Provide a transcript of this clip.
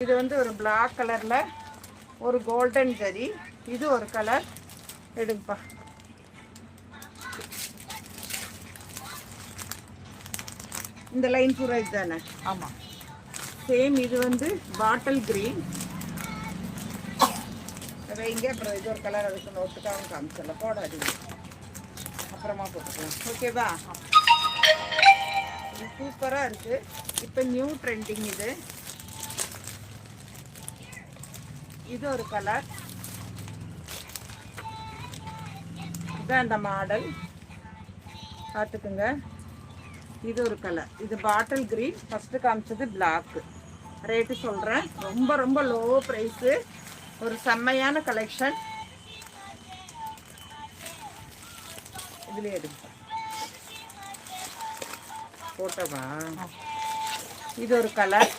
இது வந்து ஒரு பிளாக் கலரில் ஒரு கோல்டன் ஜரி. இது ஒரு கலர். எடுப்பா. இந்த லைன் பூரா இதுதானே? ஆமாம். சேம். இது வந்து பாட்டில் கிரீன். வைங்க. அப்புறம் இது ஒரு கலர். அதுக்கு நோட்டுக்காகவும் காமிச்சல. போடாதீங்க, அப்புறமா போட்டுக்கலாம். ஓகேவா? இது சூப்பராக இருக்குது. இப்போ நியூ ட்ரெண்டிங் இது. இது ஒரு கலர். இதுதான் அந்த மாடல். பார்த்துக்குங்க. இது ஒரு கலர். இது பாட்டில் கிரீன். ஃபஸ்ட்டு காமிச்சது பிளாக்கு. ரேட்டு சொல்கிறேன். ரொம்ப ரொம்ப லோ ப்ரைஸு. ஒரு செம்மையான கலெக்ஷன். இதுலேயே எடுப்பேன் போட்டோவா? இது ஒரு கலர்.